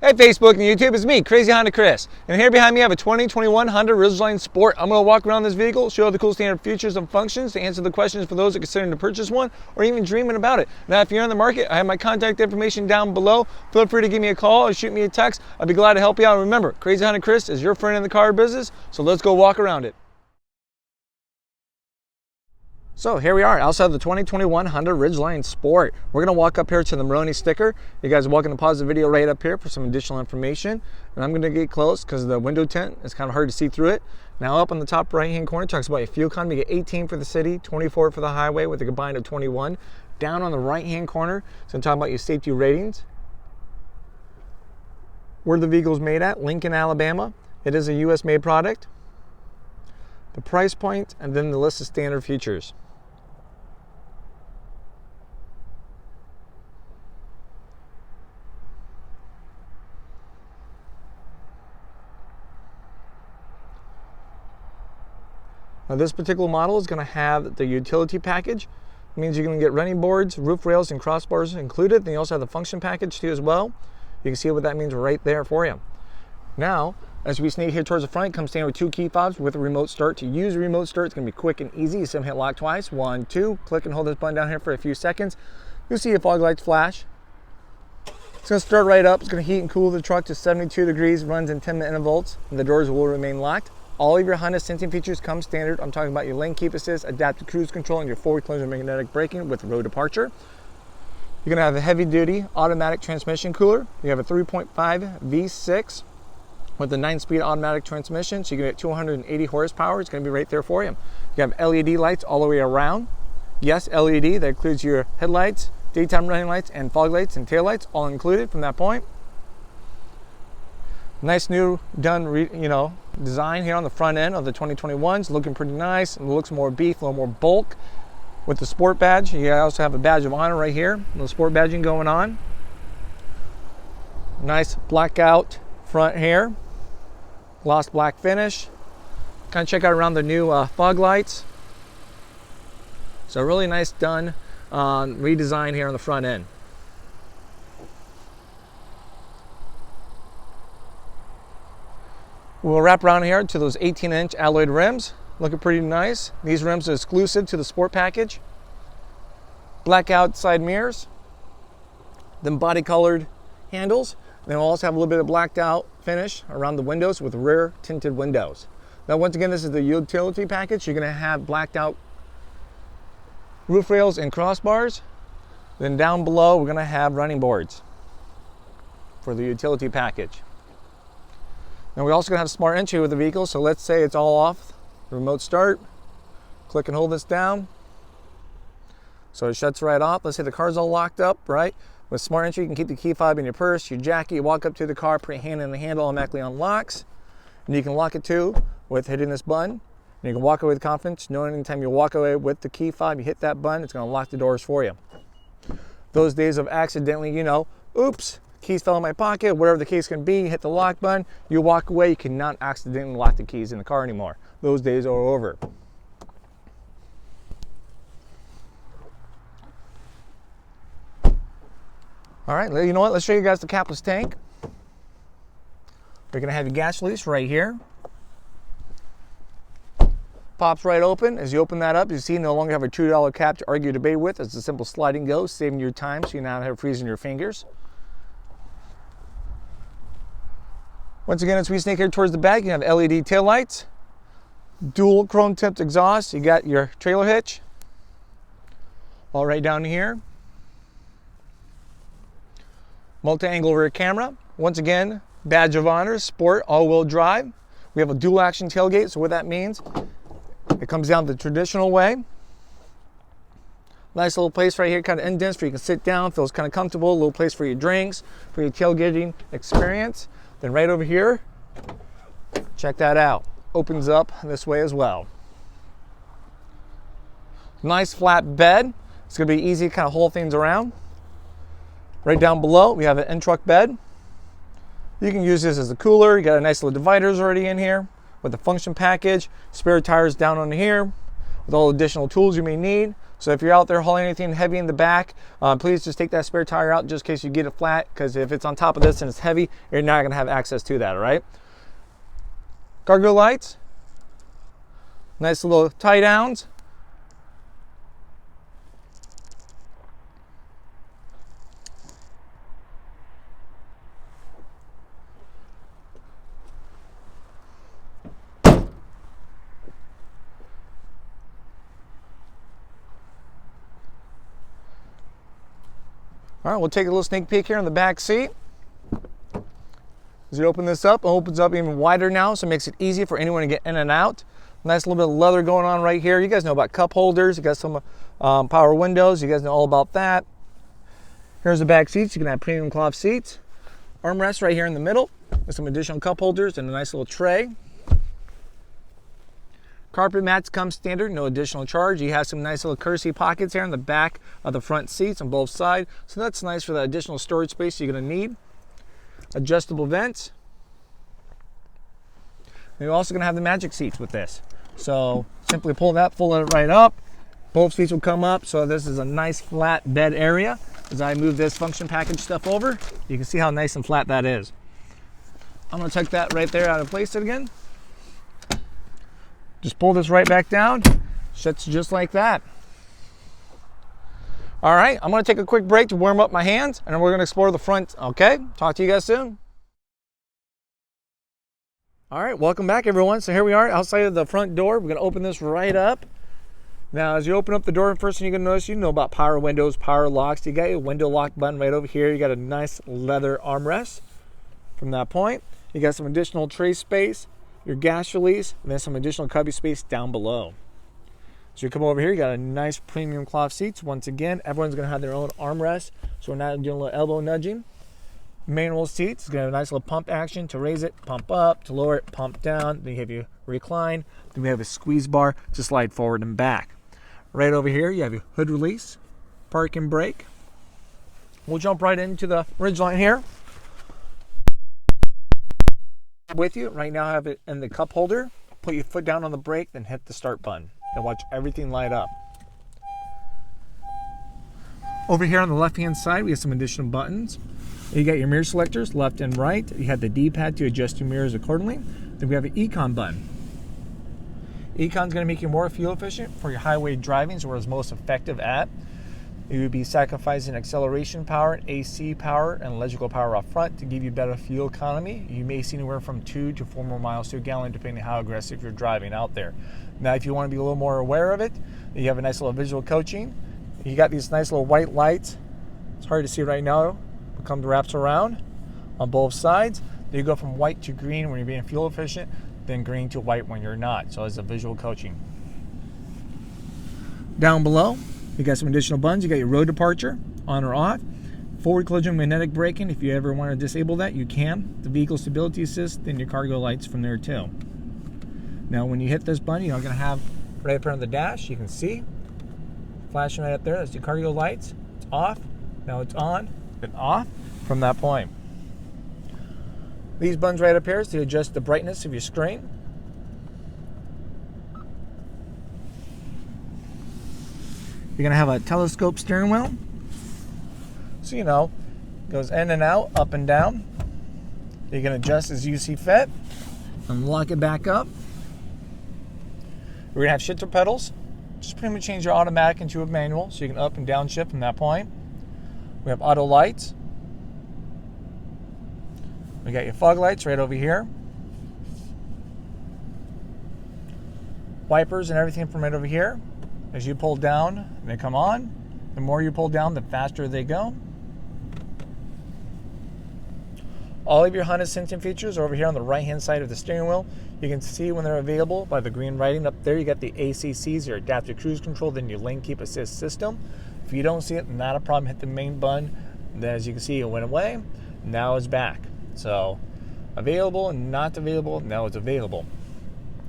Hey Facebook and YouTube, it's me, Crazy Honda Chris. And here behind me I have a 2021 Honda Ridgeline Sport. I'm going to walk around this vehicle, show the cool standard features and functions to answer the questions for those that are considering to purchase one or even dreaming about it. Now if you're in the market, I have my contact information down below. Feel free to give me a call or shoot me a text. I'd be glad to help you out. Remember, Crazy Honda Chris is your friend in the car business, so let's go walk around it. So here we are outside the 2021 Honda Ridgeline Sport. We're going to walk up here to the Maroni sticker. You guys are welcome to pause the video right up here for some additional information. And I'm going to get close because the window tint is kind of hard to see through it. Now up on the top right hand corner talks about your fuel economy. You get 18 for the city, 24 for the highway with a combined of 21. Down on the right hand corner, it's going to talk about your safety ratings. Where the vehicle is made at, Lincoln, Alabama. It is a US made product. The price point, and then the list of standard features. Now this particular model is going to have the utility package. It means you're going to get running boards, roof rails, and crossbars included. Then you also have the function package too as well. You can see what that means right there for you. Now, as we sneak here towards the front, it comes standard with 2 key fobs with a remote start. To use a remote start, it's going to be quick and easy. You simply hit lock twice, 1, 2, click and hold this button down here for a few seconds. You'll see your fog lights flash. It's going to start right up. It's going to heat and cool the truck to 72 degrees, runs in 10-minute intervals, and the doors will remain locked. All of your Honda sensing features come standard. I'm talking about your lane keep assist, adaptive cruise control, and your forward collision magnetic braking with road departure. You're going to have a heavy-duty automatic transmission cooler. You have a 3.5 V6 with a 9-speed automatic transmission, so you can get 280 horsepower. It's going to be right there for you. You have LED lights all the way around. Yes, LED. That includes your headlights, daytime running lights, and fog lights and tail lights, all included from that point. Nice new done, design here on the front end of the 2021s. Looking pretty nice. It looks more beef, a little more bulk. With the sport badge, you also have a badge of honor right here. A little sport badging going on. Nice blackout front here. Gloss black finish. Kind of check out around the new fog lights. So really nice done redesign here on the front end. We'll wrap around here to those 18-inch alloyed rims. Looking pretty nice. These rims are exclusive to the sport package. Blackout side mirrors. Then body colored handles. Then we'll also have a little bit of blacked out finish around the windows with rear tinted windows. Now once again, this is the utility package. You're going to have blacked out roof rails and crossbars. Then down below we're going to have running boards for the utility package. Now we're also going to have smart entry with the vehicle, so let's say it's all off. Remote start. Click and hold this down. So it shuts right off. Let's say the car's all locked up, right? With smart entry, you can keep the key fob in your purse, your jacket. You walk up to the car, put your hand in the handle, automatically unlocks. And you can lock it too with hitting this button. And you can walk away with confidence, knowing anytime you walk away with the key fob, you hit that button, it's going to lock the doors for you. Those days of accidentally, oops, keys fell in my pocket, whatever the case can be, you hit the lock button, you walk away, you cannot accidentally lock the keys in the car anymore. Those days are over. All right, you know what? Let's show you guys the capless tank. We're gonna have your gas release right here. Pops right open. As you open that up, you see you no longer have a $2 cap to argue or debate with. It's a simple sliding go, saving your time so you now have freezing your fingers. Once again, as we sneak here towards the back, you have LED taillights, dual chrome tipped exhaust. You got your trailer hitch, all right down here. Multi-angle rear camera. Once again, badge of honor, sport, all-wheel drive. We have a dual action tailgate, so what that means, it comes down the traditional way. Nice little place right here, kind of indents where you can sit down, feels kind of comfortable. A little place for your drinks, for your tailgating experience. Then right over here, check that out. Opens up this way as well. Nice flat bed. It's going to be easy to kind of hold things around. Right down below, we have an in-truck bed. You can use this as a cooler. You got a nice little dividers already in here with the function package. Spare tires down on here with all additional tools you may need. So if you're out there hauling anything heavy in the back, please just take that spare tire out just in case you get it flat, because if it's on top of this and it's heavy, you're not gonna have access to that, all right? Cargo lights, nice little tie downs. All right, we'll take a little sneak peek here in the back seat. As you open this up, it opens up even wider now, so it makes it easy for anyone to get in and out. Nice little bit of leather going on right here. You guys know about cup holders. You got some power windows. You guys know all about that. Here's the back seats. You can have premium cloth seats. Armrest right here in the middle with some additional cup holders and a nice little tray. Carpet mats come standard, no additional charge. You have some nice little courtesy pockets here in the back of the front seats on both sides. So that's nice for that additional storage space you're gonna need. Adjustable vents. And you're also gonna have the magic seats with this. So simply pull that, pull it right up. Both seats will come up. So this is a nice flat bed area. As I move this function package stuff over, you can see how nice and flat that is. I'm gonna tuck that right there out of place again. Just pull this right back down, shuts just like that. All right, I'm gonna take a quick break to warm up my hands, and then we're gonna explore the front, okay? Talk to you guys soon. All right, welcome back everyone. So here we are outside of the front door. We're gonna open this right up. Now, as you open up the door, first thing you're gonna notice, you know about power windows, power locks. You got your window lock button right over here. You got a nice leather armrest. From that point, you got some additional tray space, your gas release, and then some additional cubby space down below. So you come over here, you got a nice premium cloth seats. Once again, everyone's gonna have their own armrest, so we're not doing a little elbow nudging. Manual seats, it's gonna have a nice little pump action to raise it, pump up, to lower it, pump down. Then you have your recline. Then we have a squeeze bar to slide forward and back. Right over here, you have your hood release, park and brake. We'll jump right into the Ridgeline here. With you right now, I have it in the cup holder. Put your foot down on the brake, then hit the start button and watch everything light up. Over here on the left hand side, we have some additional buttons. You got your mirror selectors left and right. You have the D-pad to adjust your mirrors accordingly. Then we have an Econ button. Econ's going to make you more fuel efficient for your highway driving, so where it's most effective at. You would be sacrificing acceleration power, AC power, and electrical power up front to give you better fuel economy. You may see anywhere from 2 to 4 more miles to a gallon, depending on how aggressive you're driving out there. Now, if you want to be a little more aware of it, you have a nice little visual coaching. You got these nice little white lights. It's hard to see right now. It comes wraps around on both sides. You go from white to green when you're being fuel efficient, then green to white when you're not. So it's a visual coaching. Down below, you got some additional buttons. You got your road departure, on or off. Forward collision magnetic braking. If you ever want to disable that, you can. The vehicle stability assist, then your cargo lights from there too. Now, when you hit this button, you're going to have right up here on the dash, you can see flashing right up there. That's your cargo lights. It's off. Now it's on, then off from that point. These buttons right up here is to adjust the brightness of your screen. You're gonna have a telescope steering wheel. So you know, goes in and out, up and down. You can adjust as you see fit and lock it back up. We're gonna have shifter pedals. Just pretty much change your automatic into a manual, so you can up and down shift from that point. We have auto lights. We got your fog lights right over here. Wipers and everything from right over here. As you pull down, they come on. The more you pull down, the faster they go. All of your Honda sensing features are over here on the right-hand side of the steering wheel. You can see when they're available by the green writing up there. You got the ACCs, your adaptive cruise control, then your lane keep assist system. If you don't see it, not a problem. Hit the main button. Then as you can see, it went away. Now it's back. So available and not available, now it's available.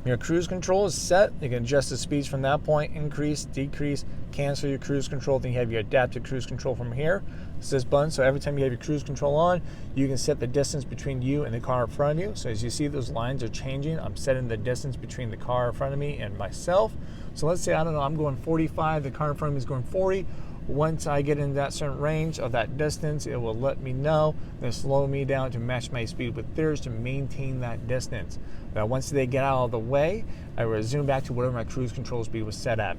Your cruise control is set. You can adjust the speeds from that point, increase, decrease, cancel your cruise control, then you have your adaptive cruise control from here. It's this button, so every time you have your cruise control on, you can set the distance between you and the car in front of you. So as you see, those lines are changing. I'm setting the distance between the car in front of me and myself. So let's say, I don't know, I'm going 45, the car in front of me is going 40. Once I get in that certain range of that distance, it will let me know, then slow me down to match my speed with theirs to maintain that distance. Now, once they get out of the way, I will zoom back to whatever my cruise control speed was set at.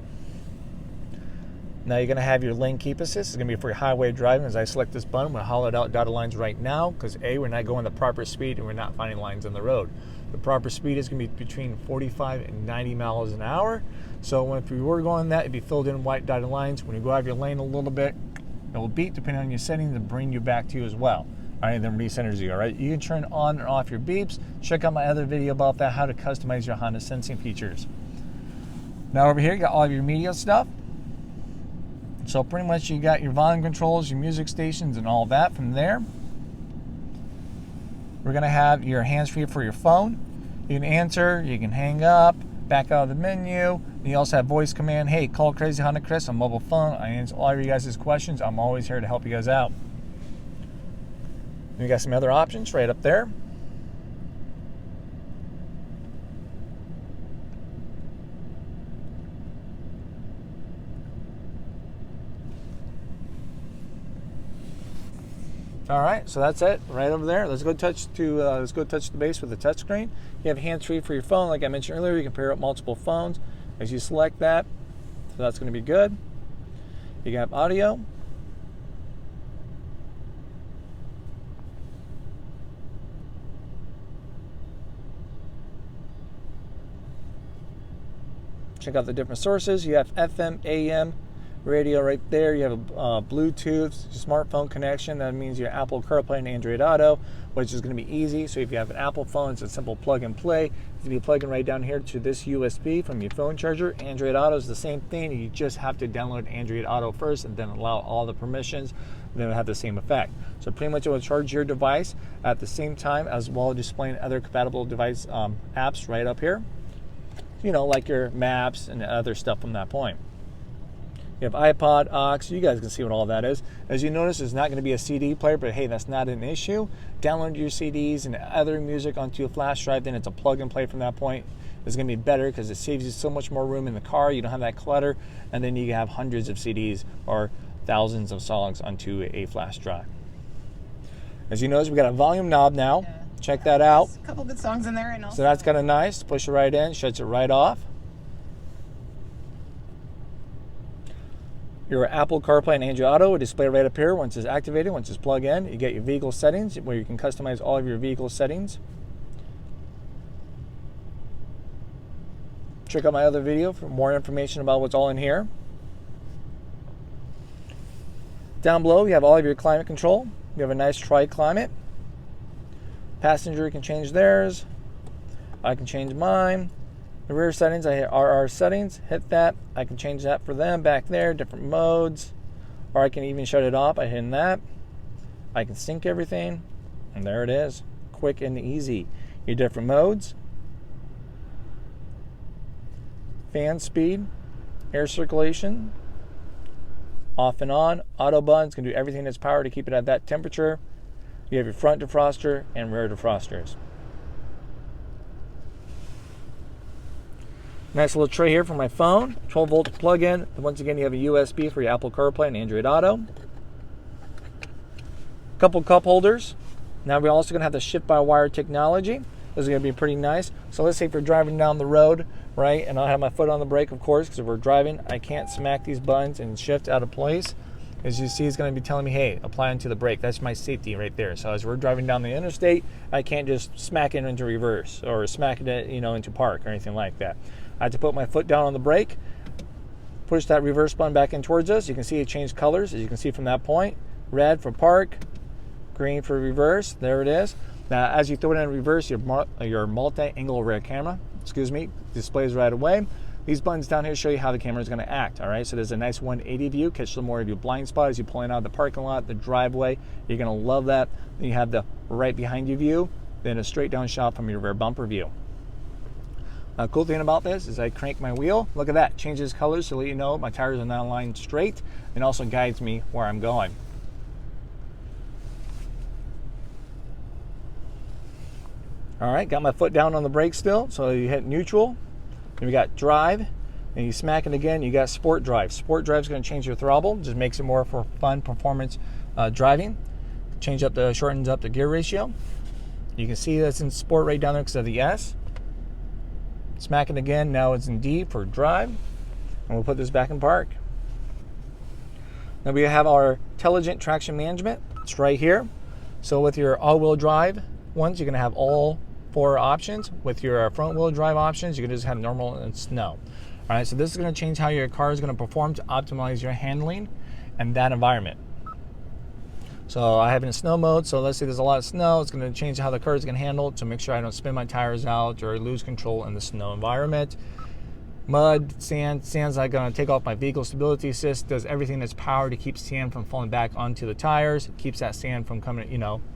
Now you're going to have your lane keep assist. It's going to be for your highway driving. As I select this button, I'm going to hollow out dotted lines right now because A, we're not going the proper speed and we're not finding lines on the road. The proper speed is going to be between 45 and 90 miles an hour. So if we were going that, it'd be filled in white dotted lines. When you go out of your lane a little bit, it will beep depending on your settings and bring you back to you as well. All right, then recenters you. All right, you can turn on and off your beeps. Check out my other video about that, how to customize your Honda sensing features. Now over here, you got all of your media stuff. So pretty much you got your volume controls, your music stations, and all that from there. We're gonna have your hands-free for your phone. You can answer, you can hang up, back out of the menu. And you also have voice command. Hey, call Crazy Honda Chris on mobile phone. I answer all of you guys' questions. I'm always here to help you guys out. We got some other options right up there. All right, so that's it right over there. Let's go touch the base with the touchscreen. You have hands-free for your phone, like I mentioned earlier. You can pair up multiple phones as you select that. So that's going to be good. You can have audio. Check out the different sources. You have FM, AM, radio right there. You have a Bluetooth smartphone connection. That means your Apple CarPlay and Android Auto, which is going to be easy. So if you have an Apple phone, it's a simple plug and play. You be plugging right down here to this USB from your phone charger. Android Auto is the same thing. You just have to download Android Auto first and then allow all the permissions. Then it'll have the same effect. So pretty much it will charge your device at the same time, as well as displaying other compatible device apps right up here. You know, like your maps and other stuff from that point. You have iPod, AUX, you guys can see what all that is. As you notice, it's not going to be a CD player, but hey, that's not an issue. Download your CDs and other music onto a flash drive, then it's a plug and play from that point. It's going to be better because it saves you so much more room in the car. You don't have that clutter, and then you have hundreds of CDs or thousands of songs onto a flash drive. As you notice, we got a volume knob now. Yeah. Check that out. A couple good songs in there. And also so that's kind of nice. Push it right in, shuts it right off. Your Apple CarPlay and Android Auto will display right up here once it's activated. Once it's plugged in, you get your vehicle settings where you can customize all of your vehicle settings. Check out my other video for more information about what's all in here. Down below, you have all of your climate control. You have a nice tri-climate. Passenger can change theirs. I can change mine. The rear settings, I hit RR settings, hit that. I can change that for them back there, different modes. Or I can even shut it off by hitting that. I can sync everything, and there it is. Quick and easy. Your different modes. Fan speed, air circulation, off and on. Auto buttons can do everything in its power to keep it at that temperature. You have your front defroster and rear defrosters. Nice little tray here for my phone. 12-volt plug-in. Once again, you have a USB for your Apple CarPlay and Android Auto. Couple cup holders. Now we're also going to have the shift-by-wire technology. This is going to be pretty nice. So let's say if we're driving down the road, right, and I have my foot on the brake, of course, because if we're driving, I can't smack these buttons and shift out of place. As you see, it's going to be telling me, hey, apply onto the brake. That's my safety right there. So as we're driving down the interstate, I can't just smack it into reverse or smack it, into park or anything like that. I have to put my foot down on the brake, push that reverse button back in towards us. You can see it changed colors, as you can see from that point. Red for park, green for reverse. There it is. Now, as you throw it in reverse, your multi-angle rear camera, displays right away. These buttons down here show you how the camera is going to act, all right? So there's a nice 180 view, catch some more of your blind spot as you're pulling out of the parking lot, the driveway. You're going to love that. Then you have the right behind you view, then a straight down shot from your rear bumper view. Cool thing about this is I crank my wheel. Look at that, changes colors to let you know my tires are now aligned straight, and also guides me where I'm going. All right, got my foot down on the brake still, so you hit neutral. Then we got drive, and you smack it again, you got sport drive. Sport drive is going to change your throttle, just makes it more for fun performance driving. Shortens up the gear ratio. You can see that's in sport right down there because of the S. Smack it again, now it's in D for drive, and we'll put this back in park. Now we have our intelligent traction management. It's right here. So with your all-wheel drive ones, you're going to have all 4 options. With your front-wheel drive options, you can just have normal and snow. All right, so this is going to change how your car is going to perform to optimize your handling and that environment. So I have it in snow mode, so let's say there's a lot of snow, it's going to change how the car is going to handle to make sure I don't spin my tires out or lose control in the snow environment. Mud, sand's not going to take off my vehicle stability assist, does everything that's power to keep sand from falling back onto the tires, keeps that sand from coming,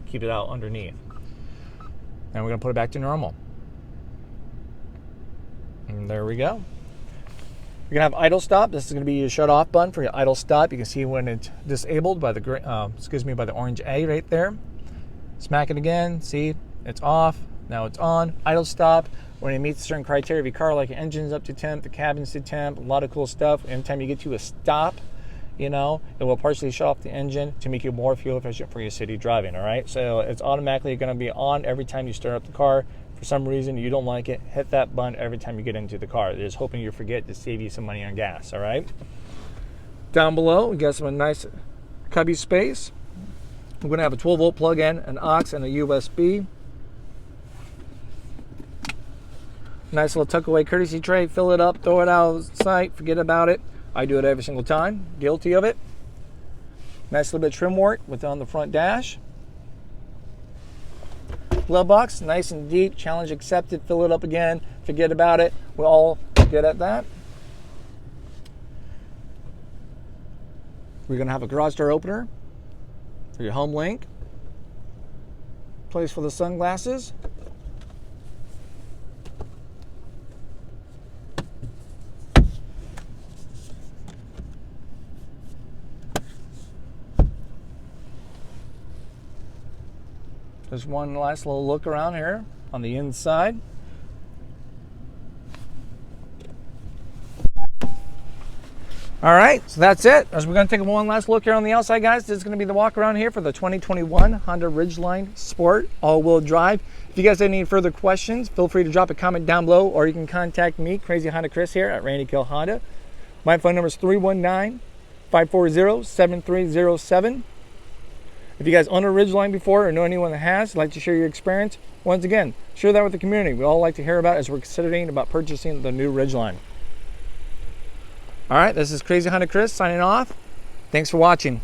keep it out underneath. And we're going to put it back to normal. And there we go. You're going to have idle stop. This is going to be your shut off button for your idle stop. You can see when it's disabled by the by the orange A right there. Smack it again. See, it's off. Now it's on. Idle stop. When it meets certain criteria of your car, like your engine's up to temp, the cabin's to temp, a lot of cool stuff. Anytime you get to a stop, it will partially shut off the engine to make you more fuel efficient for your city driving. All right, so it's automatically going to be on every time you start up the car. For some reason you don't like it, hit that button every time you get into the car. Just hoping you forget to save you some money on gas. All right. Down below, we got some nice cubby space. We're going to have a 12-volt plug-in, an aux, and a USB. Nice little tuck-away courtesy tray. Fill it up, throw it out of sight, forget about it. I do it every single time. Guilty of it. Nice little bit of trim work on the front dash. Glove box, nice and deep, challenge accepted, fill it up again, forget about it. We're all good at that. We're gonna have a garage door opener for your HomeLink. Place for the sunglasses. There's one last little look around here on the inside. All right, so that's it. As we're going to take one last look here on the outside, guys. This is going to be the walk around here for the 2021 Honda Ridgeline Sport all-wheel drive. If you guys have any further questions, feel free to drop a comment down below, or you can contact me, Crazy Honda Chris, here at Randy Kill Honda. My phone number is 319-540-7307. If you guys own a Ridgeline before or know anyone that has, like to share your experience, once again, share that with the community. We all like to hear about it as we're considering about purchasing the new Ridgeline. All right, this is Crazy Honda Chris signing off. Thanks for watching.